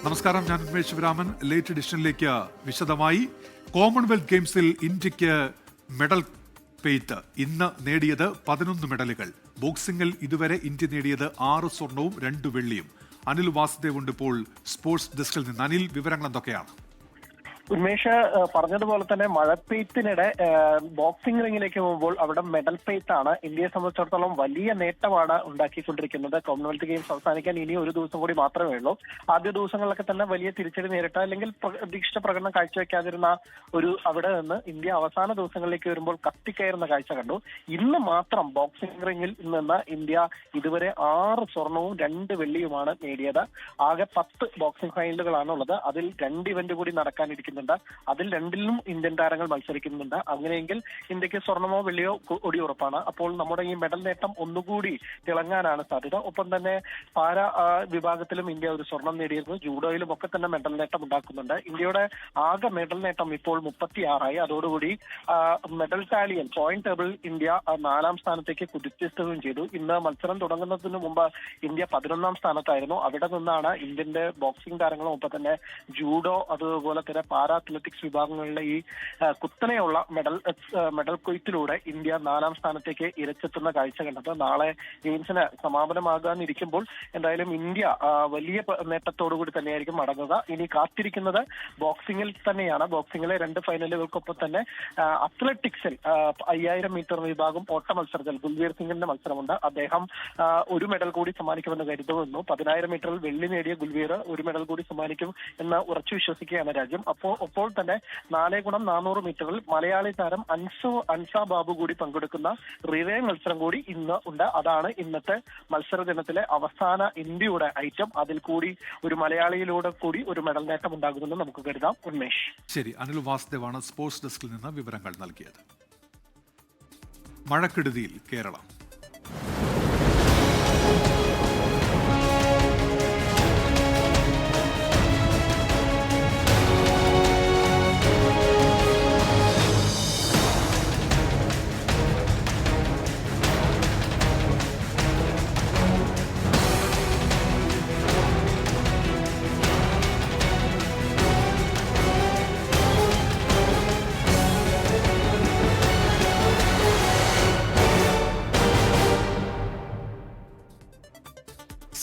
നമസ്കാരം, ഞാൻ ഉന്മേഷ് ശിവരാമൻ. ലേറ്റ് എഡിഷനിലേക്ക് വിശദമായി. കോമൺവെൽത്ത് ഗെയിംസിൽ ഇന്ത്യക്ക് മെഡൽ പെയ്ത്ത് ഇന്ന് നേടിയത് 11 മെഡലുകൾ. ബോക്സിംഗിൽ ഇതുവരെ ഇന്ത്യ നേടിയത് 6 സ്വർണവും 2 വെള്ളിയും. അനിൽ വാസുദേവ് ഉണ്ട് ഇപ്പോൾ സ്പോർട്സ് ഡെസ്കിൽ നിന്ന്. അനിൽ, വിവരങ്ങൾ എന്തൊക്കെയാണ്? ഉന്മേഷ് പറഞ്ഞതുപോലെ തന്നെ മഴപ്പെയ്ത്തിനിടെ ബോക്സിംഗ് റിംഗിലേക്ക് പോകുമ്പോൾ അവിടെ മെഡൽ പെയ്ത്താണ് ഇന്ത്യയെ സംബന്ധിച്ചിടത്തോളം വലിയ നേട്ടമാണ് ഉണ്ടാക്കിക്കൊണ്ടിരിക്കുന്നത്. കോമൺവെൽത്ത് ഗെയിംസ് അവസാനിക്കാൻ ഇനി ഒരു ദിവസം കൂടി മാത്രമേ ഉള്ളൂ. ആദ്യ ദിവസങ്ങളിലൊക്കെ തന്നെ വലിയ തിരിച്ചടി നേരിട്ട അല്ലെങ്കിൽ പ്രതീക്ഷിച്ച പ്രകടനം കാഴ്ചവെക്കാതിരുന്ന അവിടെ നിന്ന് ഇന്ത്യ അവസാന ദിവസങ്ങളിലേക്ക് വരുമ്പോൾ കത്തിക്കയറുന്ന കാഴ്ച കണ്ടു. ഇന്ന് മാത്രം ബോക്സിംഗ് റിംഗിൽ നിന്ന് ഇന്ത്യ ഇതുവരെ 6 സ്വർണവും 2 വെള്ളിയുമാണ് നേടിയത്. ആകെ 10 ബോക്സിംഗ് ഫൈനലുകളാണ് ഉള്ളത്. അതിൽ 2 ഇവന്റ് കൂടി നടക്കാനിരിക്കുന്നു. അതിൽ 2ലും ഇന്ത്യൻ താരങ്ങൾ മത്സരിക്കുന്നുണ്ട്. അങ്ങനെയെങ്കിൽ ഇന്ത്യക്ക് സ്വർണമോ വെള്ളിയോ ഒടി ഉറപ്പാണ്. അപ്പോൾ നമ്മുടെ ഈ മെഡൽ നേട്ടം ഒന്നുകൂടി തിളങ്ങാനാണ് സാധ്യത. ഒപ്പം തന്നെ പാരാ വിഭാഗത്തിലും ഇന്ത്യ ഒരു സ്വർണം നേടിയിരുന്നു. ജൂഡോയിലും ഒക്കെ തന്നെ മെഡൽ നേട്ടം ഉണ്ടാക്കുന്നുണ്ട്. ഇന്ത്യയുടെ ആകെ മെഡൽ നേട്ടം ഇപ്പോൾ 36ആയി. അതോടുകൂടി മെഡൽ ടാലിയൻ പോയിന്റ് ടേബിളിൽ ഇന്ത്യ 4ാം സ്ഥാനത്തേക്ക് കുതിച്ചെത്തുകയും ചെയ്തു. ഇന്ന് മത്സരം തുടങ്ങുന്നതിന് മുമ്പ് ഇന്ത്യ 11ാം സ്ഥാനത്തായിരുന്നു. അവിടെ നിന്നാണ് ഇന്ത്യന്റെ ബോക്സിംഗ് താരങ്ങളും ഒപ്പം തന്നെ ജൂഡോ അതുപോലെ തന്നെ പാരാ അത്ലറ്റിക്സ് വിഭാഗങ്ങളിലെ ഈ കുത്തനെയുള്ള മെഡൽ കൊയ്ത്തിലൂടെ ഇന്ത്യ 4ാം സ്ഥാനത്തേക്ക് ഇരച്ചെത്തുന്ന കാഴ്ച കണ്ടത്. നാളെ ഗെയിംസിന് സമാപനമാകാനിരിക്കുമ്പോൾ എന്തായാലും ഇന്ത്യ വലിയ നേട്ടത്തോടുകൂടി തന്നെയായിരിക്കും മടങ്ങുക. ഇനി കാത്തിരിക്കുന്നത് ബോക്സിംഗിൽ തന്നെയാണ്. ബോക്സിംഗിലെ 2 ഫൈനലുകൾക്കൊപ്പം തന്നെ അത്ലറ്റിക്സിൽ 5000 മീറ്റർ വിഭാഗം ഓട്ട മത്സരത്തിൽ ഗുൽവീർ സിംഗിന്റെ മത്സരമുണ്ട്. അദ്ദേഹം ഒരു മെഡൽ കൂടി സമ്മാനിക്കുമെന്ന് കരുതുന്നു. 10000 മീറ്ററിൽ വെള്ളി നേടിയ ഗുൽവീർ ഒരു മെഡൽ കൂടി സമ്മാനിക്കും എന്ന് ഉറച്ചു വിശ്വസിക്കുകയാണ് രാജ്യം. അപ്പോൾ തന്നെ 4x400 മീറ്ററിൽ മലയാളി താരം അൻസ ബാബു കൂടി പങ്കെടുക്കുന്ന റിലേ മത്സരം കൂടി ഇന്ന് ഉണ്ട്. അതാണ് ഇന്നത്തെ മത്സര ദിനത്തിലെ അവസാന ഇന്ത്യയുടെ ഐറ്റം. അതിൽ കൂടി ഒരു മലയാളിയിലൂടെ കൂടി ഒരു മെഡൽ നേട്ടം ഉണ്ടാകുമെന്ന് നമുക്ക് കരുതാം. ഉന്മേഷ്. ശരി, അനിൽ വാസുദേവാണ് സ്പോർട്സ് ഡെസ്കിൽ നിന്ന് വിവരങ്ങൾ നൽകിയത്. മഴക്കെടുതിയിൽ കേരളം.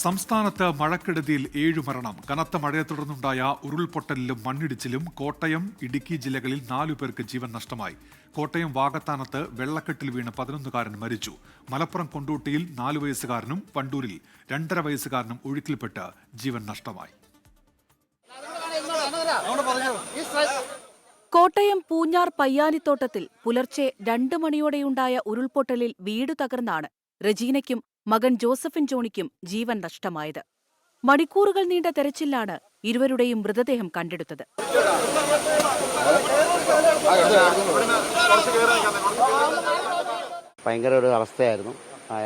സംസ്ഥാനത്ത് മഴക്കെടുതിയിൽ 7 മരണം. കനത്ത മഴയെ തുടർന്നുണ്ടായ ഉരുൾപൊട്ടലിലും മണ്ണിടിച്ചിലും കോട്ടയം, ഇടുക്കി ജില്ലകളിൽ 4 പേർക്ക് ജീവൻ നഷ്ടമായി. കോട്ടയം വാകത്താനത്ത് വെള്ളക്കെട്ടിൽ വീണ് 11കാരൻ മരിച്ചു. മലപ്പുറം കൊണ്ടോട്ടിയിൽ 4 വയസ്സുകാരനും വണ്ടൂരിൽ 2.5 വയസ്സുകാരനും ഒഴുക്കിൽപ്പെട്ട് ജീവൻ നഷ്ടമായി. കോട്ടയം പൂഞ്ഞാർ പയ്യാനിത്തോട്ടത്തിൽ പുലർച്ചെ 2 മണിയോടെയുണ്ടായ ഉരുൾപൊട്ടലിൽ വീട് തകർന്നാണ് റജീനയ്ക്കും മകൻ ജോസഫിൻ ജോണിക്കും ജീവൻ നഷ്ടമായത്. മണിക്കൂറുകൾ നീണ്ട തെരച്ചിലാണ് ഇരുവരുടെയും മൃതദേഹം കണ്ടെടുത്തത്. ഭയങ്കര ഒരു അവസ്ഥയായിരുന്നു.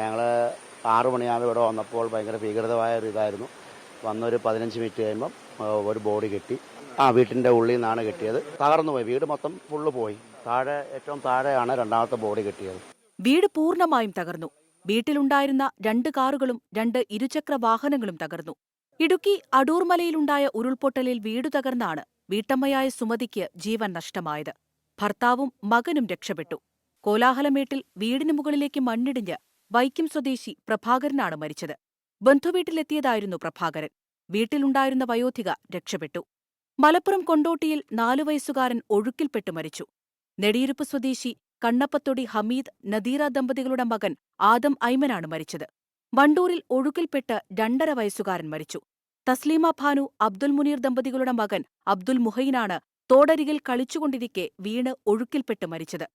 ഞങ്ങൾ 6 മണിയാണ് ഇവിടെ വന്നപ്പോൾ ഭയങ്കര ഭീകരമായ ഒരു ഇതായിരുന്നു. വന്നൊരു 15 മിനിറ്റ് കഴിയുമ്പം ഒരു ബോഡി കെട്ടി. വീട്ടിൻ്റെ ഉള്ളിൽ നിന്നാണ് കെട്ടിയത്. തകർന്നു പോയി. വീട് മൊത്തം ഫുള്ള് പോയി. ഏറ്റവും താഴെയാണ് 2ാമത്തെ ബോഡി കെട്ടിയത്. വീട് പൂർണ്ണമായും തകർന്നു. വീട്ടിലുണ്ടായിരുന്ന 2 കാറുകളും 2 ഇരുചക്ര വാഹനങ്ങളും തകർന്നു. ഇടുക്കി അടൂർമലയിലുണ്ടായ ഉരുൾപൊട്ടലിൽ വീടു തകർന്നാണ് വീട്ടമ്മയായ സുമതിക്ക് ജീവൻ നഷ്ടമായത്. ഭർത്താവും മകനും രക്ഷപ്പെട്ടു. കോലാഹലമേട്ടിൽ വീടിന് മുകളിലേക്ക് മണ്ണിടിഞ്ഞ് വൈക്കം സ്വദേശി പ്രഭാകരനാണ് മരിച്ചത്. ബന്ധുവീട്ടിലെത്തിയതായിരുന്നു പ്രഭാകരൻ. വീട്ടിലുണ്ടായിരുന്ന വയോധിക രക്ഷപ്പെട്ടു. മലപ്പുറം കൊണ്ടോട്ടിയിൽ 4 വയസ്സുകാരൻ ഒഴുക്കിൽപ്പെട്ടു മരിച്ചു. നെടിയിരുപ്പ് സ്വദേശി കണ്ണപ്പത്തൊടി ഹമീദ്, നദീറ ദമ്പതികളുടെ മകൻ ആദം ഐമനാണ് മരിച്ചത്. വണ്ടൂരിൽ ഒഴുക്കിൽപ്പെട്ട് 2.5 വയസ്സുകാരൻ മരിച്ചു. തസ്ലീമ ഭാനു, അബ്ദുൽ മുനീർ ദമ്പതികളുടെ മകൻ അബ്ദുൽ മുഹയിനാണ് തോടരികിൽ കളിച്ചുകൊണ്ടിരിക്കെ വീണ് ഒഴുക്കിൽപ്പെട്ട് മരിച്ചത്.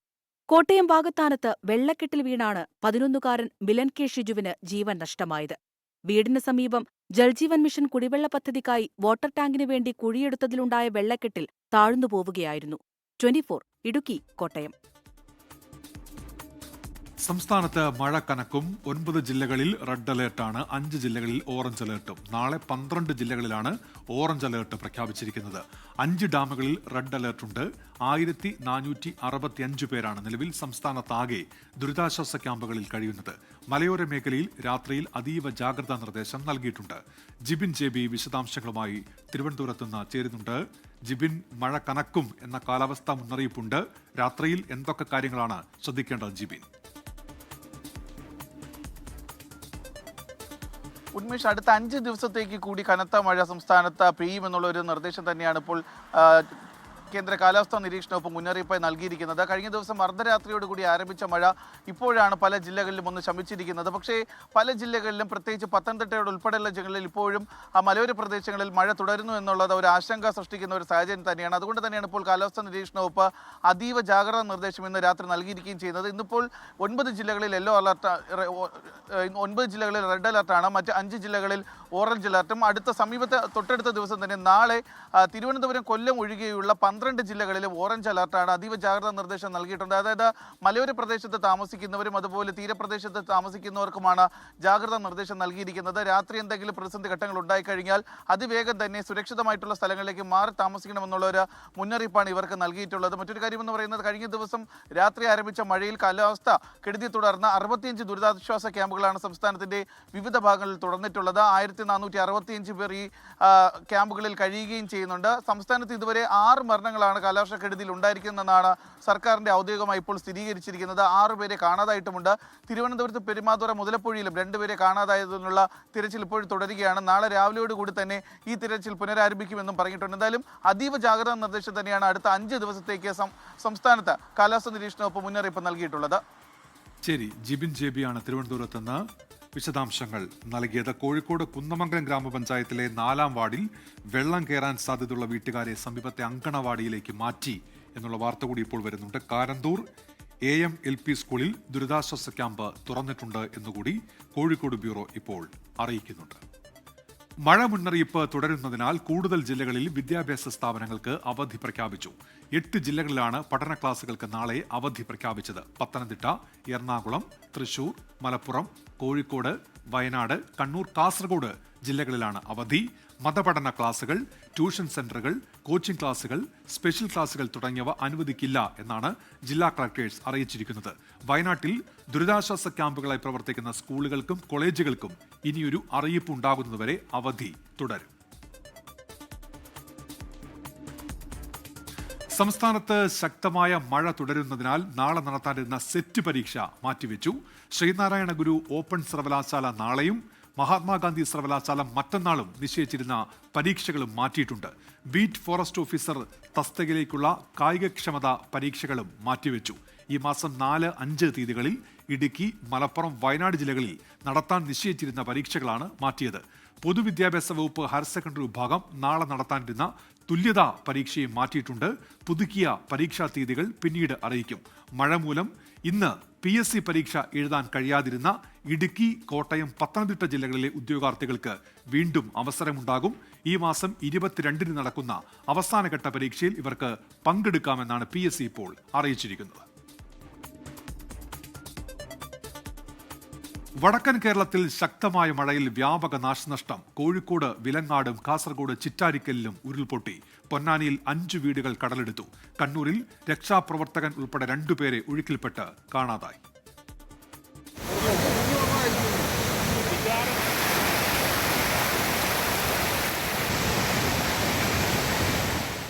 കോട്ടയം വാകത്താനത്ത് വെള്ളക്കെട്ടിൽ വീണാണ് 11കാരൻ മിലൻ കെ ഷിജുവിന് ജീവൻ നഷ്ടമായത്. വീടിന് സമീപം ജൽജീവൻ മിഷൻ കുടിവെള്ള പദ്ധതിക്കായി വാട്ടർ ടാങ്കിനു വേണ്ടി കുഴിയെടുത്തതിലുണ്ടായ വെള്ളക്കെട്ടിൽ താഴ്ന്നുപോവുകയായിരുന്നു. 24 ഇടുക്കി, കോട്ടയം. സംസ്ഥാനത്ത് മഴ കനക്കും. 9 ജില്ലകളിൽ റെഡ് അലേർട്ടാണ്, 5 ജില്ലകളിൽ ഓറഞ്ച് അലേർട്ടും. നാളെ 12 ജില്ലകളിലാണ് ഓറഞ്ച് അലേർട്ട് പ്രഖ്യാപിച്ചിരിക്കുന്നത്. 5 ഡാമുകളിൽ റെഡ് അലേർട്ടുണ്ട്. 1465 പേരാണ് നിലവിൽ സംസ്ഥാനത്താകെ ദുരിതാശ്വാസ ക്യാമ്പുകളിൽ കഴിയുന്നത്. മലയോര മേഖലയിൽ രാത്രിയിൽ അതീവ ജാഗ്രതാ നിർദ്ദേശം നൽകിയിട്ടുണ്ട്. ജിബിൻ ജെബി വിശദാംശങ്ങളുമായി തിരുവനന്തപുരത്ത് നിന്ന് ചേരുന്നുണ്ട്. ജിബിൻ, മഴ കനക്കും എന്ന കാലാവസ്ഥാ മുന്നറിയിപ്പുണ്ട്. രാത്രിയിൽ എന്തൊക്കെ കാര്യങ്ങളാണ് ശ്രദ്ധിക്കേണ്ടത് ജിബിൻ? ഉന്മേഷ്, അടുത്ത 5 ദിവസത്തേക്ക് കൂടി കനത്ത മഴ സംസ്ഥാനത്ത് പെയ്യുമെന്നുള്ള ഒരു നിർദ്ദേശം തന്നെയാണ് ഇപ്പോൾ കേന്ദ്ര കാലാവസ്ഥാ നിരീക്ഷണ വകുപ്പ് മുന്നറിയിപ്പായി നൽകിയിരിക്കുന്നത്. കഴിഞ്ഞ ദിവസം അർദ്ധരാത്രിയോടുകൂടി ആരംഭിച്ച മഴ ഇപ്പോഴാണ് പല ജില്ലകളിലും ഒന്ന് ശമിച്ചിരിക്കുന്നത്. പക്ഷേ പല ജില്ലകളിലും, പ്രത്യേകിച്ച് പത്തനംതിട്ടയുടെ ഉൾപ്പെടെയുള്ള ജില്ലകളിൽ ഇപ്പോഴും മലയോര പ്രദേശങ്ങളിൽ മഴ തുടരുന്നു എന്നുള്ളത് ഒരു ആശങ്ക സൃഷ്ടിക്കുന്ന ഒരു സാഹചര്യം തന്നെയാണ്. അതുകൊണ്ട് തന്നെയാണ് ഇപ്പോൾ കാലാവസ്ഥാ നിരീക്ഷണ വകുപ്പ് അതീവ ജാഗ്രതാ നിർദ്ദേശം ഇന്ന് രാത്രി നൽകിയിരിക്കുകയും ചെയ്യുന്നത്. ഇന്നിപ്പോൾ 9 ജില്ലകളിൽ യെല്ലോ അലർട്ട്, 9 ജില്ലകളിൽ റെഡ് അലർട്ടാണ്. മറ്റ് 5 ജില്ലകളിൽ ഓറഞ്ച് അലർട്ടും. തൊട്ടടുത്ത ദിവസം തന്നെ നാളെ തിരുവനന്തപുരം, കൊല്ലം ഒഴികെയുള്ള 12 ജില്ലകളിലും ഓറഞ്ച് അലർട്ടാണ്. അതീവ ജാഗ്രതാ നിർദ്ദേശം നൽകിയിട്ടുണ്ട്. അതായത് മലയോര പ്രദേശത്ത് താമസിക്കുന്നവരും അതുപോലെ തീരപ്രദേശത്ത് താമസിക്കുന്നവർക്കുമാണ് ജാഗ്രതാ നിർദ്ദേശം നൽകിയിരിക്കുന്നത്. രാത്രി എന്തെങ്കിലും പ്രതിസന്ധി ഘട്ടങ്ങൾ ഉണ്ടായിക്കഴിഞ്ഞാൽ അതിവേഗം തന്നെ സുരക്ഷിതമായിട്ടുള്ള സ്ഥലങ്ങളിലേക്ക് മാറി താമസിക്കണമെന്നുള്ള ഒരു മുന്നറിയിപ്പാണ് ഇവർക്ക് നൽകിയിട്ടുള്ളത്. മറ്റൊരു കാര്യമെന്ന് പറയുന്നത്, കഴിഞ്ഞ ദിവസം രാത്രി ആരംഭിച്ച മഴയിൽ കാലാവസ്ഥ കെടുതി തുടർന്ന് 65 ദുരിതാശ്വാസ ക്യാമ്പുകളാണ് സംസ്ഥാനത്തിന്റെ വിവിധ ഭാഗങ്ങളിൽ തുറന്നിട്ടുള്ളത്. 1465 പേർ ഈ ക്യാമ്പുകളിൽ കഴിയുകയും ചെയ്യുന്നുണ്ട്. സംസ്ഥാനത്ത് ഇതുവരെ 6 മരണങ്ങളാണ് കാലാവർഷക്കെടുതിയിൽ ഉണ്ടായിരിക്കുന്നതെന്നാണ് സർക്കാരിന്റെ ഔദ്യോഗികമായി ഇപ്പോൾ സ്ഥിരീകരിച്ചിരിക്കുന്നത്. 6 പേരെ കാണാതായിട്ടുമുണ്ട്. തിരുവനന്തപുരത്ത് പെരുമാതുറ, മുതലപ്പുഴയിലും 2 പേരെ കാണാതായതിനുള്ള തിരച്ചിൽ ഇപ്പോഴും തുടരുകയാണ്. നാളെ രാവിലെയോടുകൂടി തന്നെ ഈ തിരച്ചിൽ പുനരാരംഭിക്കുമെന്നും പറഞ്ഞിട്ടുണ്ട്. എന്തായാലും അതീവ ജാഗ്രതാ നിർദ്ദേശം തന്നെയാണ് അടുത്ത 5 ദിവസത്തേക്ക് സംസ്ഥാനത്ത് കാലാവസ്ഥാ നിരീക്ഷണ വകുപ്പ് മുന്നറിയിപ്പ് നൽകിയിട്ടുള്ളത്. ശരി, ജിബിൻ ജെബിയാണ് തിരുവനന്തപുരത്ത് നിന്ന് വിശദാംശങ്ങൾ നൽകിയത്. കോഴിക്കോട് കുന്നമംഗലം ഗ്രാമപഞ്ചായത്തിലെ 4-ാം വാർഡിൽ വെള്ളം കയറാൻ സാധ്യതയുള്ള വീട്ടുകാരെ സമീപത്തെ അങ്കണവാടിയിലേക്ക് മാറ്റി എന്നുള്ള വാർത്ത കൂടി ഇപ്പോൾ വരുന്നുണ്ട്. കാരന്തൂർ AM-LP സ്കൂളിൽ ദുരിതാശ്വാസ ക്യാമ്പ് തുറന്നിട്ടുണ്ട് എന്നുകൂടി കോഴിക്കോട് ബ്യൂറോ ഇപ്പോൾ അറിയിക്കുന്നുണ്ട്. മഴ മുന്നറിയിപ്പ് തുടരുന്നതിനാൽ കൂടുതൽ ജില്ലകളിൽ വിദ്യാഭ്യാസ സ്ഥാപനങ്ങൾക്ക് അവധി പ്രഖ്യാപിച്ചു. 8 ജില്ലകളിലാണ് പഠന ക്ലാസുകൾക്ക് നാളെ അവധി പ്രഖ്യാപിച്ചത്. പത്തനംതിട്ട, എറണാകുളം, തൃശൂർ, മലപ്പുറം, കോഴിക്കോട്, വയനാട്, കണ്ണൂർ, കാസർഗോഡ് ജില്ലകളിലാണ് അവധി. മതപഠന ക്ലാസുകൾ, ട്യൂഷൻ സെന്ററുകൾ, കോച്ചിംഗ് ക്ലാസുകൾ, സ്പെഷ്യൽ ക്ലാസുകൾ തുടങ്ങിയവ അനുവദിക്കില്ല എന്നാണ് ജില്ലാ കളക്ടേഴ്സ് അറിയിച്ചിരിക്കുന്നത്. വയനാട്ടിൽ ദുരിതാശ്വാസ ക്യാമ്പുകളായി പ്രവർത്തിക്കുന്ന സ്കൂളുകൾക്കും കോളേജുകൾക്കും ഇനിയൊരു അറിയിപ്പ് ഉണ്ടാകുന്നതുവരെ അവധി തുടരും. സംസ്ഥാനത്ത് ശക്തമായ മഴ തുടരുന്നതിനാൽ നാളെ നടത്താനിരുന്ന സെറ്റ് പരീക്ഷ മാറ്റിവെച്ചു. ശ്രീനാരായണ ഗുരു ഓപ്പൺ സർവകലാശാല നാളെയും മഹാത്മാഗാന്ധി സർവകലാശാല മറ്റന്നാളും നിശ്ചയിച്ചിരുന്ന പരീക്ഷകളും മാറ്റിയിട്ടുണ്ട്. ബീറ്റ് ഫോറസ്റ്റ് ഓഫീസർ തസ്തികയിലേക്കുള്ള കായികക്ഷമത പരീക്ഷകളും മാറ്റിവെച്ചു. ഈ മാസം 4, 5 തീയതികളിൽ ഇടുക്കി, മലപ്പുറം, വയനാട് ജില്ലകളിൽ നടത്താൻ നിശ്ചയിച്ചിരുന്ന പരീക്ഷകളാണ് മാറ്റിയത്. പൊതുവിദ്യാഭ്യാസ വകുപ്പ് ഹയർ സെക്കൻഡറി വിഭാഗം നാളെ നടത്താനിരുന്ന തുല്യതാ പരീക്ഷയും മാറ്റിയിട്ടുണ്ട്. പുതുക്കിയ പരീക്ഷാ തീയതികൾ പിന്നീട് അറിയിക്കും. മഴ മൂലം ഇന്ന് PSC പരീക്ഷ എഴുതാൻ കഴിയാതിരുന്ന ഇടുക്കി, കോട്ടയം, പത്തനംതിട്ട ജില്ലകളിലെ ഉദ്യോഗാർത്ഥികൾക്ക് വീണ്ടും അവസരമുണ്ടാകും. ഈ മാസം 22-ന് നടക്കുന്ന അവസാനഘട്ട പരീക്ഷയിൽ ഇവർക്ക് പങ്കെടുക്കാമെന്നാണ് PSC ഇപ്പോൾ അറിയിച്ചിരിക്കുന്നത്. വടക്കൻ കേരളത്തിൽ ശക്തമായ മഴയിൽ വ്യാപക നാശനഷ്ടം. കോഴിക്കോട് വിലങ്ങാടും കാസർഗോഡ് ചിറ്റാരിക്കലിലും ഉരുൾപൊട്ടി. പൊന്നാനിയിൽ 5 വീടുകൾ കടലെടുത്തു. കണ്ണൂരിൽ രക്ഷാപ്രവർത്തകൻ ഉൾപ്പെടെ 2 പേരെ ഒഴുക്കിൽപ്പെട്ട് കാണാതായി.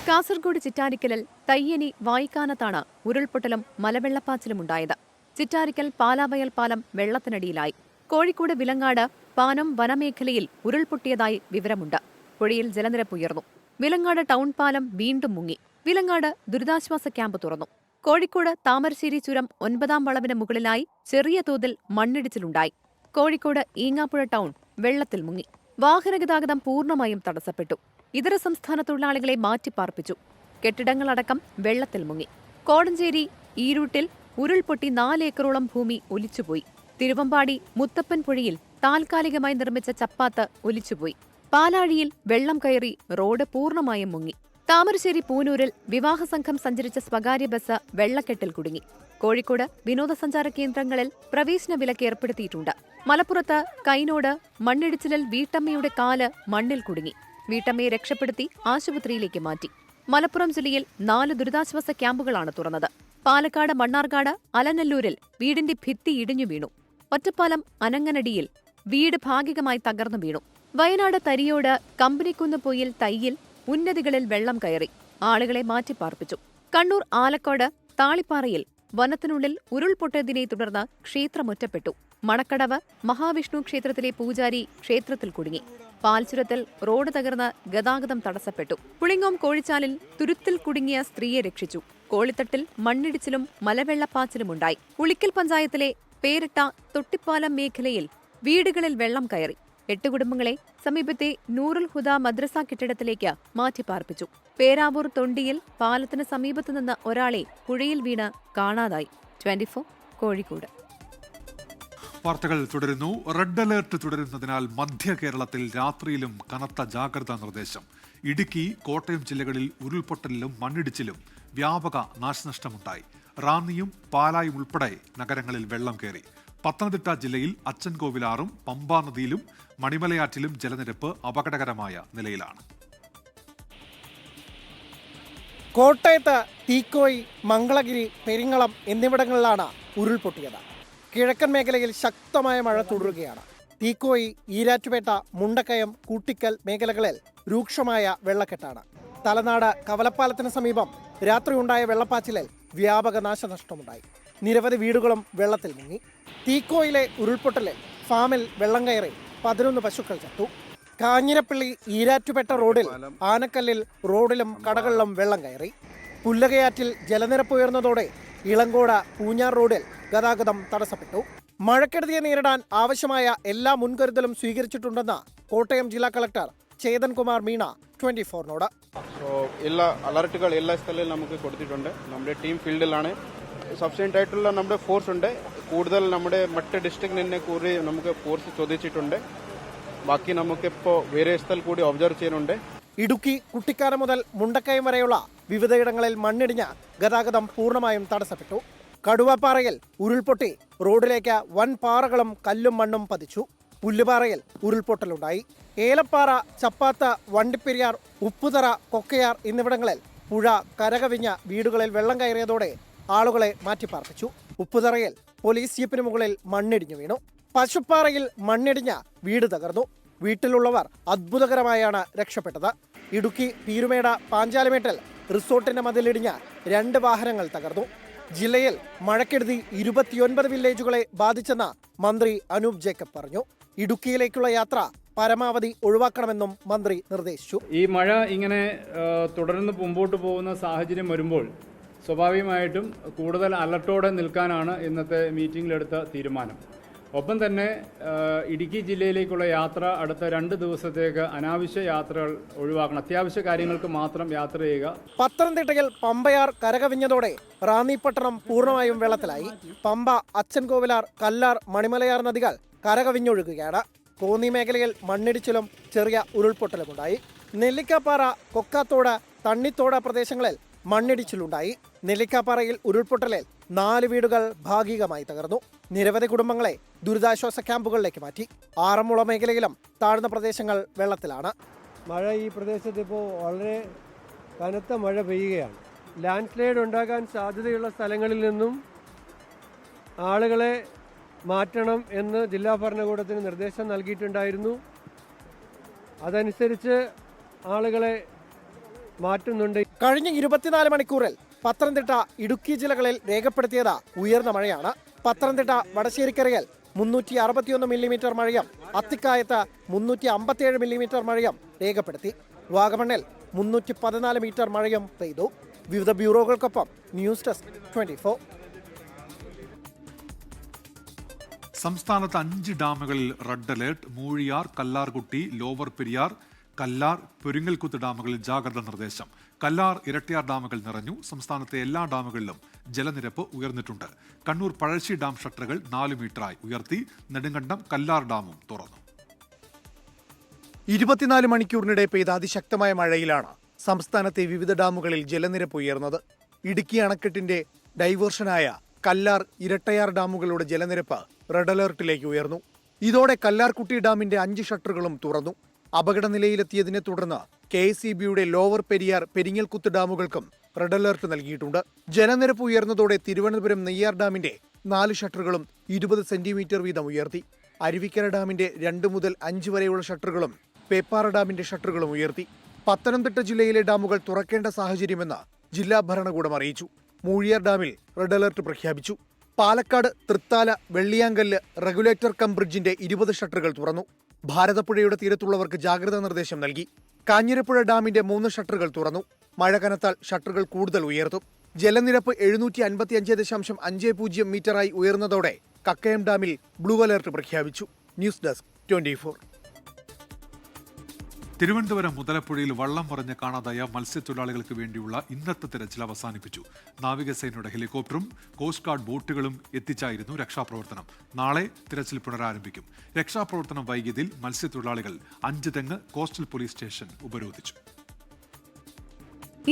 കാസർഗോഡ് ചിറ്റാരിക്കലിൽ തയ്യനി വായിക്കാനത്താണ് ഉരുൾപൊട്ടലും മലവെള്ളപ്പാച്ചിലും ഉണ്ടായത്. ചിറ്റാരിക്കൽ പാലാവയൽ പാലം വെള്ളത്തിനടിയിലായി. കോഴിക്കോട് വിലങ്ങാട് പാനം വനമേഖലയിൽ ഉരുൾപൊട്ടിയതായി വിവരമുണ്ട്. പുഴയിൽ ജലനിരപ്പ് ഉയർന്നു. വിലങ്ങാട് ടൗൺ പാലം വീണ്ടും മുങ്ങി. വിലങ്ങാട് ദുരിതാശ്വാസ ക്യാമ്പ് തുറന്നു. കോഴിക്കോട് താമരശ്ശേരി ചുരം 9-ാം വളവിന് മുകളിലായി ചെറിയ തോതിൽ മണ്ണിടിച്ചിലുണ്ടായി. കോഴിക്കോട് ഈങ്ങാപ്പുഴ ടൗൺ വെള്ളത്തിൽ മുങ്ങി. വാഹനഗതാഗതം പൂർണ്ണമായും തടസ്സപ്പെട്ടു. ഇതര സംസ്ഥാന തൊഴിലാളികളെ മാറ്റിപ്പാർപ്പിച്ചു. കെട്ടിടങ്ങളടക്കം വെള്ളത്തിൽ മുങ്ങി. കോടഞ്ചേരി ഈരൂട്ടിൽ ഉരുൾപൊട്ടി 4 ഏക്കറോളം ഭൂമി ഒലിച്ചുപോയി. തിരുവമ്പാടി മുത്തപ്പൻ പുഴയിൽ താൽക്കാലികമായി നിർമ്മിച്ച ചപ്പാത്ത് ഒലിച്ചുപോയി. പാലാഴിയിൽ വെള്ളം കയറി റോഡ് പൂർണ്ണമായും മുങ്ങി. താമരശ്ശേരി പൂനൂരിൽ വിവാഹസംഘം സഞ്ചരിച്ച സ്വകാര്യ ബസ് വെള്ളക്കെട്ടിൽ കുടുങ്ങി. കോഴിക്കോട് വിനോദസഞ്ചാര കേന്ദ്രങ്ങളിൽ പ്രവേശന വിലക്ക് ഏർപ്പെടുത്തിയിട്ടുണ്ട്. മലപ്പുറത്ത് കൈനോട് മണ്ണിടിച്ചിലിൽ വീട്ടമ്മയുടെ കാല് മണ്ണിൽ കുടുങ്ങി. വീട്ടമ്മയെ രക്ഷപ്പെടുത്തി ആശുപത്രിയിലേക്ക് മാറ്റി. മലപ്പുറം ജില്ലയിൽ 4 ദുരിതാശ്വാസ ക്യാമ്പുകളാണ് തുറന്നത്. പാലക്കാട് മണ്ണാർക്കാട് അലനല്ലൂരിൽ വീടിന്റെ ഭിത്തി ഇടിഞ്ഞു വീണു. ഒറ്റപ്പാലം അനങ്ങനടിയിൽ വീട് ഭാഗികമായി തകർന്നു വീണു. വയനാട് തരിയോട് കമ്പനിക്കുന്ന് പൊയിൽ തയ്യിൽ ഉന്നതികളിൽ വെള്ളം കയറി. ആളുകളെ മാറ്റിപ്പാർപ്പിച്ചു. കണ്ണൂർ ആലക്കോട് താളിപ്പാറയിൽ വനത്തിനുള്ളിൽ ഉരുൾപൊട്ടിയതിനെ തുടർന്ന് ക്ഷേത്രമൊറ്റപ്പെട്ടു. മണക്കടവ് മഹാവിഷ്ണു ക്ഷേത്രത്തിലെ പൂജാരി ക്ഷേത്രത്തിൽ കുടുങ്ങി. പാൽച്ചുരത്തിൽ റോഡ് തകർന്ന് ഗതാഗതം തടസ്സപ്പെട്ടു. പുളിങ്ങോം കോഴിച്ചാലിൽ തുരുത്തിൽ കുടുങ്ങിയ സ്ത്രീയെ രക്ഷിച്ചു. കോളിത്തട്ടിൽ മണ്ണിടിച്ചിലും മലവെള്ളപ്പാച്ചിലുമുണ്ടായി. ഉളിക്കൽ പഞ്ചായത്തിലെ പേരിട്ട തൊട്ടിപ്പാലം മേഖലയിൽ വീടുകളിൽ വെള്ളം കയറി. 8 കുടുംബങ്ങളെ സമീപത്തെ നൂറുൽ ഹുദ മദ്രസ കെട്ടിടത്തിലേക്ക് മാറ്റിപ്പാർപ്പിച്ചു. പേരാവൂർ തൊണ്ടിയിൽ പാലത്തിന് സമീപത്തുനിന്ന് ഒരാളെ പുഴയിൽ വീണ് കാണാതായി. 24 കോഴിക്കോട്. വാർത്തകൾ തുടരുന്നു. റെഡ് അലേർട്ട് തുടരുന്നതിനാൽ മധ്യ കേരളത്തിൽ രാത്രിയിലും കനത്ത ജാഗ്രതാ നിർദ്ദേശം. ഇടുക്കി, കോട്ടയം ജില്ലകളിൽ ഉരുൾപൊട്ടലിലും മണ്ണിടിച്ചിലും വ്യാപക നാശനഷ്ടമുണ്ടായി. റാന്നിയും പാലായും ഉൾപ്പെടെ നഗരങ്ങളിൽ വെള്ളം കയറി. പത്തനംതിട്ട ജില്ലയിൽ അച്ചൻകോവിലാറും പമ്പാ നദിയിലും മണിമലയാറ്റിലും ജലനിരപ്പ് അപകടകരമായ നിലയിലാണ്. കോട്ടയത്ത് തീക്കോയി, മംഗളഗിരി, പെരിങ്ങളം എന്നിവിടങ്ങളിലാണ് ഉരുൾപൊട്ടിയത്. കിഴക്കൻ മേഖലയിൽ ശക്തമായ മഴ തുടരുകയാണ്. തീക്കോയി, ഈരാറ്റുപേട്ട, മുണ്ടക്കയം, കൂട്ടിക്കൽ മേഖലകളിൽ രൂക്ഷമായ വെള്ളക്കെട്ടാണ്. തലനാട് കവലപ്പാലത്തിന് സമീപം രാത്രിയുണ്ടായ വെള്ളപ്പാച്ചിലിൽ വ്യാപക നാശനഷ്ടമുണ്ടായി. നിരവധി വീടുകളും വെള്ളത്തിൽ മുങ്ങി. തീക്കോയിലെ ഉരുൾപൊട്ടലിൽ ഫാമിൽ വെള്ളം കയറി 11 പശുക്കൾ ചത്തു. കാഞ്ഞിരപ്പള്ളി ഈരാറ്റുപേട്ട റോഡിൽ ആനക്കല്ലിൽ റോഡിലും കടകളിലും വെള്ളം കയറി. പുല്ലകയാറ്റിൽ ജലനിരപ്പ് ഉയർന്നതോടെ ഇളങ്കോട് പൂഞ്ഞാർ റോഡിൽ ഗതാഗതം തടസ്സപ്പെട്ടു. മഴക്കെടുതിയെ നേരിടാൻ ആവശ്യമായ എല്ലാ മുൻകരുതലും സ്വീകരിച്ചിട്ടുണ്ടെന്ന് കോട്ടയം ജില്ലാ കളക്ടർ ചേതൻ കുമാർ മീണ 24-നോട്. എല്ലാ അലർട്ടുകൾ എല്ലാ സ്ഥലങ്ങളിലും നമുക്ക് കൊടുത്തിട്ടുണ്ട്. നമ്മുടെ ടീം ഫീൽഡിലാണ്. സഫിഷ്യന്റ് ആയിട്ടുള്ള നമ്മുടെ ഫോഴ്സ് ഉണ്ട്. കൂടുതൽ നമ്മുടെ മറ്റ് ഡിസ്ട്രിക്റ്റിൽ നിന്ന് കൂടി നമുക്ക് ഫോഴ്സ് ചോദിച്ചിട്ടുണ്ട്. ബാക്കി നമുക്കിപ്പോൾ വേറെ സ്ഥലം കൂടി ഒബ്സർവ് ചെയ്യുന്നുണ്ട്. ഇടുക്കി, കുട്ടിക്കാനം മുതൽ മുണ്ടക്കയം വരെയുള്ള വിവിധയിടങ്ങളിൽ മണ്ണിടിഞ്ഞ് ഗതാഗതം പൂർണ്ണമായും തടസ്സപ്പെട്ടു. കടുവപ്പാറയിൽ ഉരുൾപൊട്ടി റോഡിലേക്ക് വൻ പാറകളും കല്ലും മണ്ണും പതിച്ചു. പുല്ലുപാറയിൽ ഉരുൾപൊട്ടലുണ്ടായി. ഏലപ്പാറ, ചപ്പാത്ത്, വണ്ടിപ്പെരിയാർ, ഉപ്പുതറ, കൊക്കയാർ എന്നിവിടങ്ങളിൽ പുഴ കരകവിഞ്ഞ വീടുകളിൽ വെള്ളം കയറിയതോടെ ആളുകളെ മാറ്റിപ്പാർപ്പിച്ചു. ഉപ്പുതറയിൽ പോലീസ് ജീപ്പിന് മുകളിൽ മണ്ണിടിഞ്ഞു വീണു. പശുപ്പാറയിൽ മണ്ണിടിഞ്ഞ വീട് തകർന്നു. വീട്ടിലുള്ളവർ അത്ഭുതകരമായാണ് രക്ഷപ്പെട്ടത്. ഇടുക്കി പീരുമേട് പാഞ്ചാലിമേട്ടിൽ റിസോർട്ടിന്റെ മതിലിടിഞ്ഞ 2 വാഹനങ്ങൾ തകർന്നു. ജില്ലയിൽ മഴക്കെടുതി 29 വില്ലേജുകളെ ബാധിച്ചെന്ന് മന്ത്രി അനൂപ് ജേക്കബ് പറഞ്ഞു. ഇടുക്കിയിലേക്കുള്ള യാത്ര പരമാവധി ഒഴിവാക്കണമെന്നും മന്ത്രി നിർദ്ദേശിച്ചു. ഈ മഴ ഇങ്ങനെ തുടർന്ന് മുമ്പോട്ട് പോകുന്ന സാഹചര്യം വരുമ്പോൾ സ്വാഭാവികമായിട്ടും കൂടുതൽ അലർട്ടോടെ നിൽക്കാനാണ് ഇന്നത്തെ മീറ്റിംഗിലെടുത്ത തീരുമാനം. ഒപ്പം തന്നെ ഇടുക്കി ജില്ലയിലേക്കുള്ള യാത്ര അടുത്ത 2 ദിവസത്തേക്ക് അനാവശ്യ യാത്രകൾ ഒഴിവാക്കണം. അത്യാവശ്യ കാര്യങ്ങൾക്ക് മാത്രം യാത്ര ചെയ്യുക. പത്തനംതിട്ടയിൽ പമ്പയാർ കരകവിഞ്ഞതോടെ റാന്നിപ്പട്ടണം പൂർണ്ണമായും വെള്ളത്തിലായി. പമ്പ, അച്ചൻകോവിലാർ, കല്ലാർ, മണിമലയാർ നദികൾ കരകവിഞ്ഞൊഴുകുകയാണ്. കോന്നി മേഖലയിൽ മണ്ണിടിച്ചിലും ചെറിയ ഉരുൾപൊട്ടലുമുണ്ടായി. നെല്ലിക്കാപ്പാറ, കൊക്കാത്തോട്, തണ്ണിത്തോട് പ്രദേശങ്ങളിൽ മണ്ണിടിച്ചിലുണ്ടായി. നെല്ലിക്കാപ്പാറയിൽ ഉരുൾപൊട്ടലിൽ 4 വീടുകൾ ഭാഗികമായി തകർന്നു. നിരവധി കുടുംബങ്ങളെ ദുരിതാശ്വാസ ക്യാമ്പുകളിലേക്ക് മാറ്റി. ആറന്മുള മേഖലയിലും താഴ്ന്ന പ്രദേശങ്ങൾ വെള്ളത്തിലാണ്. മഴ ഈ പ്രദേശത്ത് ഇപ്പോൾ വളരെ കനത്ത മഴ പെയ്യുകയാണ്. ലാൻഡ് സ്ലൈഡ് ഉണ്ടാകാൻ സാധ്യതയുള്ള സ്ഥലങ്ങളിൽ നിന്നും ആളുകളെ മാറ്റണം എന്ന് ജില്ലാ ഭരണകൂടത്തിന് നിർദ്ദേശം നൽകിയിട്ടുണ്ടായിരുന്നു. അതനുസരിച്ച് ആളുകളെ മാറ്റുന്നുണ്ട്. കഴിഞ്ഞ 24 മണിക്കൂറിൽ പത്തനംതിട്ട, ഇടുക്കി ജില്ലകളിൽ രേഖപ്പെടുത്തിയത് ഉയർന്ന മഴയാണ്. പത്തനംതിട്ട വടശ്ശേരിക്കരയിൽ 361 മില്ലിമീറ്റർ മഴയും അത്തിക്കായത്ത് 357 മില്ലിമീറ്റർ മഴയും രേഖപ്പെടുത്തി. വാഗമണ്ണിൽ 314 മീറ്റർ മഴയും പെയ്തു. വിവിധ ബ്യൂറോകൾക്കൊപ്പം ന്യൂസ് ഡെസ്ക് 24. സംസ്ഥാനത്ത് 5 ഡാമുകളിൽ red alert. Moozhiyar, Kallarkutty, lower Periyar, Kallar, Peringalkuthu ഡാമുകളിൽ ജാഗ്രതാ നിർദ്ദേശം. കല്ലാർ, ഇരട്ടിയാർ ഡാമുകൾ നിറഞ്ഞു. സംസ്ഥാനത്തെ എല്ലാ ഡാമുകളിലും ജലനിരപ്പ് ഉയർന്നിട്ടുണ്ട്. കണ്ണൂർ പഴശ്ശി ഡാം ഷട്ടറുകൾ 4 മീറ്ററായി ഉയർത്തി. നെടുങ്കണ്ടം കല്ലാർ ഡാമും തുറന്നു. 24 മണിക്കൂറിനിടെ പെയ്ത അതിശക്തമായ മഴയിലാണ് സംസ്ഥാനത്തെ വിവിധ ഡാമുകളിൽ ജലനിരപ്പ് ഉയർന്നത്. ഇടുക്കി അണക്കെട്ടിന്റെ ഡൈവേർഷനായ കല്ലാർ, ഇരട്ടയാർ ഡാമുകളുടെ ജലനിരപ്പ് റെഡ് അലർട്ടിലേക്ക് ഉയർന്നു. ഇതോടെ കല്ലാർകുട്ടി ഡാമിന്റെ 5 ഷട്ടറുകളും തുറന്നു. അപകടനിലയിലെത്തിയതിനെ തുടർന്ന് KSEBയുടെ ലോവർ പെരിയാർ, പെരിങ്ങൽകുത്ത് ഡാമുകൾക്കും റെഡ് അലർട്ട് നൽകിയിട്ടുണ്ട്. ജലനിരപ്പ് ഉയർന്നതോടെ തിരുവനന്തപുരം നെയ്യാർ ഡാമിന്റെ 4 ഷട്ടറുകളും 20 സെന്റിമീറ്റർ വീതം ഉയർത്തി. അരുവിക്കര ഡാമിന്റെ 2 മുതൽ 5 വരെയുള്ള ഷട്ടറുകളും പേപ്പാറ ഡാമിന്റെ ഷട്ടറുകളും ഉയർത്തി. പത്തനംതിട്ട ജില്ലയിലെ ഡാമുകൾ തുറക്കേണ്ട സാഹചര്യമെന്ന് ജില്ലാ ഭരണകൂടം അറിയിച്ചു. മൂഴിയാർ ഡാമിൽ റെഡ് അലർട്ട് പ്രഖ്യാപിച്ചു. പാലക്കാട് തൃത്താല, വെള്ളിയാങ്കല്ല് റെഗുലേറ്റർ കം ബ്രിഡ്ജിന്റെ 20 ഷട്ടറുകൾ തുറന്നു. ഭാരതപ്പുഴയുടെ തീരത്തുള്ളവർക്ക് ജാഗ്രതാ നിർദ്ദേശം നൽകി. കാഞ്ഞിരപ്പുഴ ഡാമിന്റെ 3 ഷട്ടറുകൾ തുറന്നു. മഴ കനത്താൽ ഷട്ടറുകൾ കൂടുതൽ ഉയർത്തും. ജലനിരപ്പ് 755.50 മീറ്ററായി ഉയർന്നതോടെ കക്കയം ഡാമിൽ ബ്ലൂ അലർട്ട് പ്രഖ്യാപിച്ചു. News desk 24. തിരുവനന്തപുരം മുതലപ്പുഴയിൽ വള്ളം മറിഞ്ഞ് കാണാതായ മത്സ്യത്തൊഴിലാളികൾക്ക് വേണ്ടിയുള്ള ഇന്നത്തെ തിരച്ചിൽ അവസാനിപ്പിച്ചു. നാവികസേനയുടെ ഹെലികോപ്റ്ററും കോസ്റ്റ് ഗാർഡ് ബോട്ടുകളും എത്തിച്ചായിരുന്നു രക്ഷാപ്രവർത്തനം. നാളെ തിരച്ചിൽ പുനരാരംഭിക്കും. രക്ഷാപ്രവർത്തനം വൈകിയതിൽ മത്സ്യത്തൊഴിലാളികൾ 5 തെങ്ങ് കോസ്റ്റൽ പോലീസ് സ്റ്റേഷൻ ഉപരോധിച്ചു.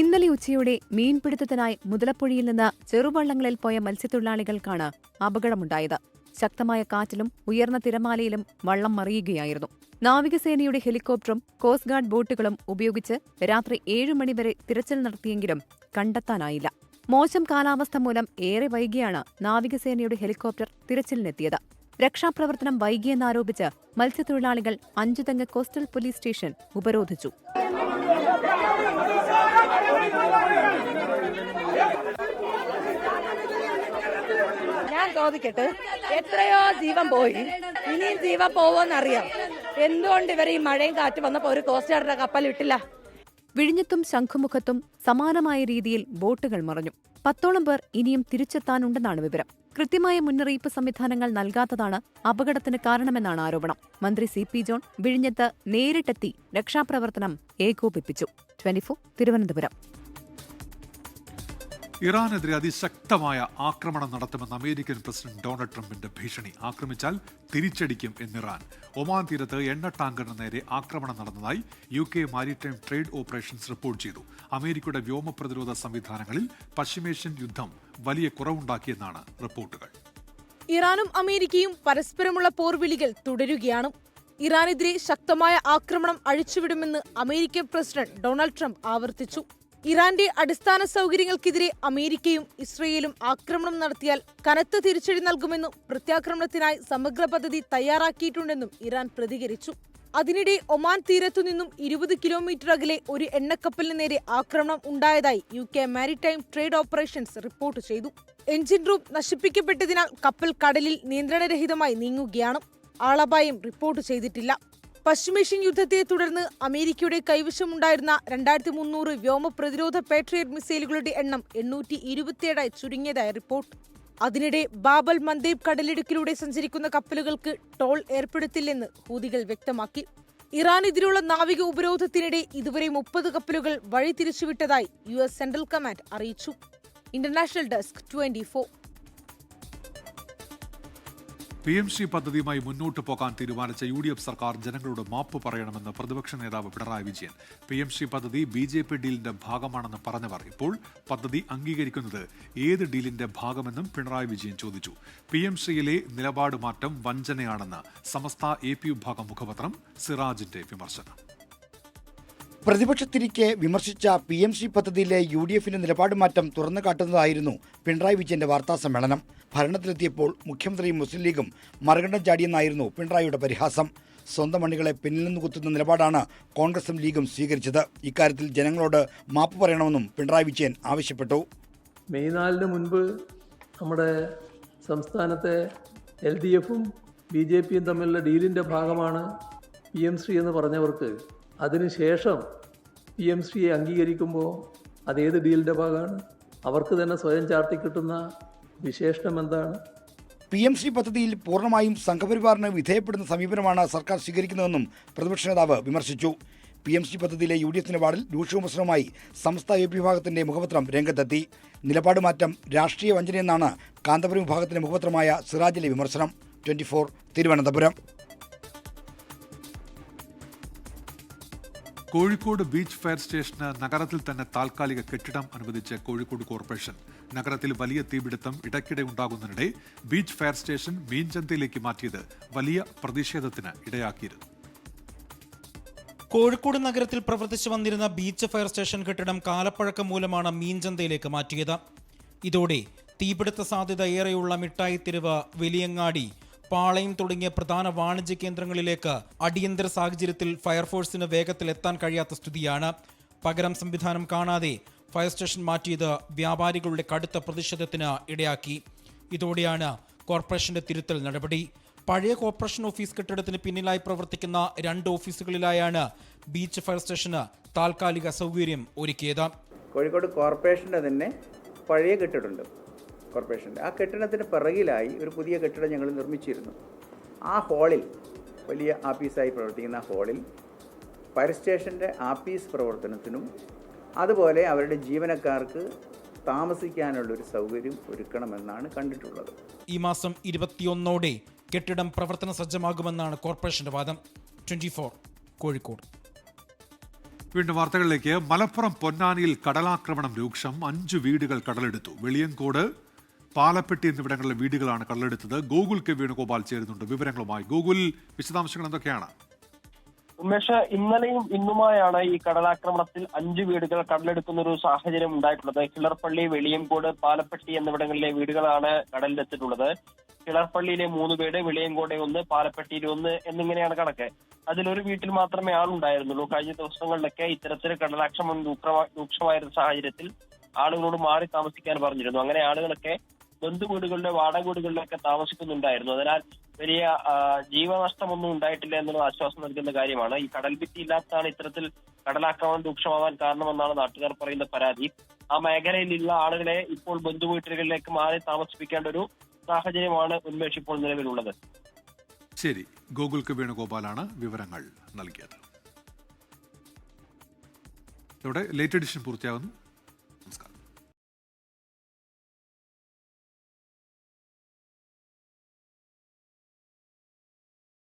ഇന്നലെ ഉച്ചയോടെ മീൻപിടുത്തത്തിനായി മുതലപ്പുഴയിൽ നിന്ന് ചെറുവള്ളങ്ങളിൽ പോയ മത്സ്യത്തൊഴിലാളികൾക്കാണ് അപകടമുണ്ടായത്. ശക്തമായ കാറ്റിലും ഉയർന്ന തിരമാലയിലും വള്ളം മറിയുകയായിരുന്നു. നാവികസേനയുടെ ഹെലികോപ്റ്ററും കോസ്റ്റ് ഗാർഡ് ബോട്ടുകളും ഉപയോഗിച്ച് രാത്രി 7 മണിവരെ തിരച്ചിൽ നടത്തിയെങ്കിലും കണ്ടെത്താനായില്ല. മോശം കാലാവസ്ഥ മൂലം ഏറെ വൈകിയാണ് നാവികസേനയുടെ ഹെലികോപ്റ്റർ തിരച്ചിലിനെത്തിയത്. രക്ഷാപ്രവർത്തനം വൈകിയെന്നാരോപിച്ച് മത്സ്യത്തൊഴിലാളികൾ 5 തെങ്ങ് കോസ്റ്റൽ പോലീസ് സ്റ്റേഷൻ ഉപരോധിച്ചു. ഞാൻ ചോദിക്കട്ടെ, എത്രയോ ജീവൻ പോയി, ഇനിയും ജീവൻ പോവോന്നറിയാം. എന്തുകൊണ്ട് ഇവർ ഈ മഴയും കാറ്റ് വന്നപ്പോ ഒരു കോസ്റ്റ് ഗാർഡിന്റെ കപ്പൽ ഇട്ടില്ല? വിഴിഞ്ഞത്തും ശംഖുമുഖത്തും സമാനമായ രീതിയിൽ ബോട്ടുകൾ മറഞ്ഞു. 10ഓളം പേർ ഇനിയും തിരിച്ചെത്താനുണ്ടെന്നാണ് വിവരം. കൃത്യമായ മുന്നറിയിപ്പ് സംവിധാനങ്ങൾ നൽകാത്തതാണ് അപകടത്തിന് കാരണമെന്നാണ് ആരോപണം. മന്ത്രി CP ജോൺ വിഴിഞ്ഞത്ത് നേരിട്ടെത്തി രക്ഷാപ്രവർത്തനം ഏകോപിപ്പിച്ചു. 24 തിരുവനന്തപുരം. ഇറാനെതിരെ അതിശക്തമായ ആക്രമണം നടത്തുമെന്ന് അമേരിക്കൻ പ്രസിഡന്റ് ഡൊണാൾഡ് ട്രംപിന്റെ ഭീഷണി. ആക്രമിച്ചാൽ തിരിച്ചടിക്കും എന്നിറാൻ. ഒമാൻ തീരത്ത് എണ്ണ ടാങ്കറിന് നേരെ ആക്രമണം നടന്നതായി UK maritime trade operations report ചെയ്തു. അമേരിക്കയുടെ വ്യോമ പ്രതിരോധ സംവിധാനങ്ങളിൽ പശ്ചിമേഷ്യൻ യുദ്ധം വലിയ കുറവുണ്ടാക്കിയെന്നാണ് റിപ്പോർട്ടുകൾ. ഇറാനും അമേരിക്കയും പരസ്പരമുള്ള പോർവിളികൾ തുടരുകയാണ്. ഇറാനെതിരെ ശക്തമായ ആക്രമണം അഴിച്ചുവിടുമെന്ന് അമേരിക്കൻ പ്രസിഡന്റ് ഡൊണാൾഡ് ട്രംപ് ആവർത്തിച്ചു. ഇറാന്റെ അടിസ്ഥാന സൗകര്യങ്ങൾക്കെതിരെ അമേരിക്കയും ഇസ്രയേലും ആക്രമണം നടത്തിയാൽ കനത്ത തിരിച്ചടി നൽകുമെന്നും പ്രത്യാക്രമണത്തിനായി സമഗ്ര പദ്ധതി തയ്യാറാക്കിയിട്ടുണ്ടെന്നും ഇറാൻ പ്രതികരിച്ചു. അതിനിടെ ഒമാൻ തീരത്തുനിന്നും 20 കിലോമീറ്റർ അകലെ ഒരു എണ്ണക്കപ്പലിന് നേരെ ആക്രമണം ഉണ്ടായതായി UK maritime trade operations report ചെയ്തു. എഞ്ചിൻ റൂം നശിപ്പിക്കപ്പെട്ടതിനാൽ കപ്പൽ കടലിൽ നിയന്ത്രണരഹിതമായി നീങ്ങുകയാണ്. ആളപായം റിപ്പോർട്ട് ചെയ്തിട്ടില്ല. പശ്ചിമേഷ്യൻ യുദ്ധത്തെ തുടർന്ന് അമേരിക്കയുടെ കൈവശമുണ്ടായിരുന്ന 2300 വ്യോമ പ്രതിരോധ പാട്രിയറ്റ് മിസൈലുകളുടെ എണ്ണം 827 ചുരുങ്ങിയതായി റിപ്പോർട്ട്. അതിനിടെ ബാബൽ മന്ദേബ് കടലിടുക്കിലൂടെ സഞ്ചരിക്കുന്ന കപ്പലുകൾക്ക് ടോൾ ഏർപ്പെടുത്തില്ലെന്ന് ഹൂതികൾ വ്യക്തമാക്കി. ഇറാനെതിരെയുള്ള നാവിക ഉപരോധത്തിനിടെ ഇതുവരെ 30 കപ്പലുകൾ വഴിതിരിച്ചുവിട്ടതായി US സെൻട്രൽ കമാൻഡ് അറിയിച്ചു. International desk 24. PMC പദ്ധതിയുമായി മുന്നോട്ട് പോകാൻ തീരുമാനിച്ച UDF സർക്കാർ ജനങ്ങളോട് മാപ്പ് പറയണമെന്ന് പ്രതിപക്ഷ നേതാവ് പിണറായി വിജയൻ. PMC പദ്ധതി BJP ഡീലിന്റെ ഭാഗമാണെന്ന് പറഞ്ഞവർ ഇപ്പോൾ പദ്ധതി അംഗീകരിക്കുന്നത് ഏത് ഡീലിന്റെ ഭാഗമെന്നും പിണറായി വിജയൻ ചോദിച്ചു. PMCയിലെ നിലപാട് മാറ്റം വഞ്ചനയാണെന്ന് സമസ്ത AP വിഭാഗം മുഖപത്രം സിറാജിന്റെ വിമർശനം. പ്രതിപക്ഷത്തിരിക്കെ വിമർശിച്ച PMC പദ്ധതിയിലെ UDFന്റെ നിലപാട് മാറ്റം തുറന്നു കാട്ടുന്നതായിരുന്നു പിണറായി വിജയന്റെ വാർത്താസമ്മേളനം. ഭരണത്തിലെത്തിയപ്പോൾ മുഖ്യമന്ത്രിയും മുസ്ലിം ലീഗും മറുകണ്ഠം ചാടിയെന്നായിരുന്നു പിണറായിയുടെ പരിഹാസം. സ്വന്തം അണികളെ പിന്നിൽ നിന്ന് കുത്തുന്ന നിലപാടാണ് കോൺഗ്രസും ലീഗും സ്വീകരിച്ചത്. ഇക്കാര്യത്തിൽ ജനങ്ങളോട് മാപ്പ് പറയണമെന്നും പിണറായി വിജയൻ ആവശ്യപ്പെട്ടു. മെയ് 4 മുൻപ് നമ്മുടെ സംസ്ഥാനത്തെ LDFും BJPയും തമ്മിലുള്ള ഡീലിൻ്റെ ഭാഗമാണ് PMC എന്ന് പറഞ്ഞവർക്ക് അതിനുശേഷം PMCയെ അംഗീകരിക്കുമ്പോൾ അതേത് ഡീലിൻ്റെ ഭാഗമാണ്? അവർക്ക് തന്നെ സ്വയം ചാർത്തി കിട്ടുന്ന വിശേഷണം എന്താണ്? PMC പദ്ധതിയിൽ പൂർണ്ണമായും സംഘപരിവാറിന് വിധേയപ്പെടുന്ന സമീപനമാണ് സർക്കാർ സ്വീകരിക്കുന്നതെന്നും പ്രതിപക്ഷ നേതാവ് വിമർശിച്ചു. PMC പദ്ധതിയിലെ UDF നിലപാടിൽ രൂക്ഷ വിമർശനവുമായി സമസ്ത AP വിഭാഗത്തിന്റെ മുഖപത്രം രംഗത്തെത്തി. നിലപാട് മാറ്റം രാഷ്ട്രീയ വഞ്ചനയെന്നാണ് കാന്തപുരം വിഭാഗത്തിന്റെ മുഖപത്രമായ സിറാജിലെ വിമർശനം. 24 തിരുവനന്തപുരം. കോഴിക്കോട് ബീച്ച് ഫയർ സ്റ്റേഷന് നഗരത്തിൽ തന്നെ താൽക്കാലിക കെട്ടിടം അനുവദിച്ച് കോഴിക്കോട് കോർപ്പറേഷൻ. നഗരത്തിൽ വലിയ തീപിടുത്തം ഇടയ്ക്കിടെ ഉണ്ടാകുന്നതിനിടെ ബീച്ച് ഫയർ സ്റ്റേഷൻ മീൻചന്തയിലേക്ക് മാറ്റിയത് വലിയ പ്രതിഷേധത്തിന് ഇടയാക്കിയിരുന്നു. കോഴിക്കോട് നഗരത്തിൽ പ്രവർത്തിച്ചു വന്നിരുന്ന ബീച്ച് ഫയർ സ്റ്റേഷൻ കെട്ടിടം കാലപ്പഴക്കം മൂലമാണ് മീൻചന്തയിലേക്ക് മാറ്റിയത്. ഇതോടെ തീപിടുത്ത സാധ്യത ഏറെയുള്ള മിഠായി തെരുവ്, വലിയങ്ങാടി, പാളയം തുടങ്ങിയ പ്രധാന വാണിജ്യ കേന്ദ്രങ്ങളിലേക്ക് അടിയന്തര സാഹചര്യത്തിൽ ഫയർഫോഴ്സിന് വേഗത്തിൽ എത്താൻ കഴിയാത്ത സ്ഥിതിയാണ്. പകരം സംവിധാനം കാണാതെ ഫയർ സ്റ്റേഷൻ മാറ്റിയത് വ്യാപാരികളുടെ കടുത്ത പ്രതിഷേധത്തിന് ഇടയാക്കി. ഇതോടെയാണ് കോർപ്പറേഷന്റെ തിരുത്തൽ നടപടി. പഴയ കോർപ്പറേഷൻ ഓഫീസ് കെട്ടിടത്തിന് പിന്നിലായി പ്രവർത്തിക്കുന്ന 2 ഓഫീസുകളിലായാണ് ബീച്ച് ഫയർ സ്റ്റേഷന് താൽക്കാലിക സൗകര്യം ഒരുക്കിയത്. കോഴിക്കോട് കോർപ്പറേഷന്റെ തന്നെ പഴയ കെട്ടിടമുണ്ട്. കോർപ്പറേഷൻ്റെ ആ കെട്ടിടത്തിന് പിറകിലായി ഒരു പുതിയ കെട്ടിടം ഞങ്ങൾ നിർമ്മിച്ചിരുന്നു. ആ ഹാളിൽ, വലിയ ആഫീസായി പ്രവർത്തിക്കുന്ന ഹാളിൽ ഫയർ സ്റ്റേഷൻ്റെ ആഫീസ് പ്രവർത്തനത്തിനും അതുപോലെ അവരുടെ ജീവനക്കാർക്ക് താമസിക്കാനുള്ളൊരു സൗകര്യം ഒരുക്കണമെന്നാണ് കണ്ടിട്ടുള്ളത്. ഈ മാസം 21 കെട്ടിടം പ്രവർത്തന സജ്ജമാകുമെന്നാണ് കോർപ്പറേഷന്റെ വാദം. 24 കോഴിക്കോട്. വീണ്ടും വാർത്തകളിലേക്ക്. മലപ്പുറം പൊന്നാനിയിൽ കടലാക്രമണം രൂക്ഷം. 5 വീടുകൾ കടലെടുത്തു. വെളിയങ്കോട്, പാലപ്പെട്ടി എന്നിവിടങ്ങളിലെ വീടുകളാണ് കടലെടുത്തത്. ഗോകുൽ കെ വേണുഗോപാൽ ചേരുന്നുണ്ട് വിവരങ്ങളുമായി. ഗോകുൽ, വിശദാംശങ്ങൾ എന്തൊക്കെയാണ്? ഉമേഷ്, ഇന്നലെയും ഇന്നുമായാണ് ഈ കടലാക്രമണത്തിൽ 5 വീടുകൾ കടലെടുക്കുന്ന ഒരു സാഹചര്യം ഉണ്ടായിട്ടുള്ളത്. കിളർപ്പള്ളി, വെളിയങ്കോട്, പാലപ്പെട്ടി എന്നിവിടങ്ങളിലെ വീടുകളാണ് കടലിലെത്തിയിട്ടുള്ളത്. കിളർപ്പള്ളിയിലെ 3 വീട്, വെളിയങ്കോട് 1, പാലപ്പെട്ടിയിൽ 1 എന്നിങ്ങനെയാണ് കണക്ക്. അതിലൊരു വീട്ടിൽ മാത്രമേ ആളുണ്ടായിരുന്നുള്ളൂ. കഴിഞ്ഞ ദിവസങ്ങളിലൊക്കെ ഇത്തരത്തിൽ കടലാക്രമണം രൂക്ഷമായിരുന്ന സാഹചര്യത്തിൽ ആളുകളോട് മാറി താമസിക്കാൻ പറഞ്ഞിരുന്നു. അങ്ങനെ ആളുകളൊക്കെ ബന്ധുവീടുകളിലെ വാടക വീടുകളിലൊക്കെ താമസിക്കുന്നുണ്ടായിരുന്നു. അതിനാൽ വലിയ ജീവനഷ്ടമൊന്നും ഉണ്ടായിട്ടില്ല എന്നുള്ള ആശ്വാസം നൽകുന്ന കാര്യമാണ്. ഈ കടൽഭിത്തി ഇല്ലാത്തതാണ് ഇത്തരത്തിൽ കടലാക്രമണം രൂക്ഷമാവാൻ കാരണമെന്നാണ് നാട്ടുകാർ പറയുന്ന പരാതി. ആ മേഖലയിലുള്ള ആളുകളെ ഇപ്പോൾ ബന്ധുവീട്ടുകളിലേക്ക് മാറി താമസിപ്പിക്കേണ്ട ഒരു സാഹചര്യമാണ് ഉന്മേഷ് ഇപ്പോൾ നിലവിലുള്ളത്. ശരി, ഗോകുൽ കെ വേണുഗോപാലാണ് വിവരങ്ങൾ നൽകിയത്. ഇതോടെ ലേറ്റ് എഡിഷൻ പൂർത്തിയാകുന്നു.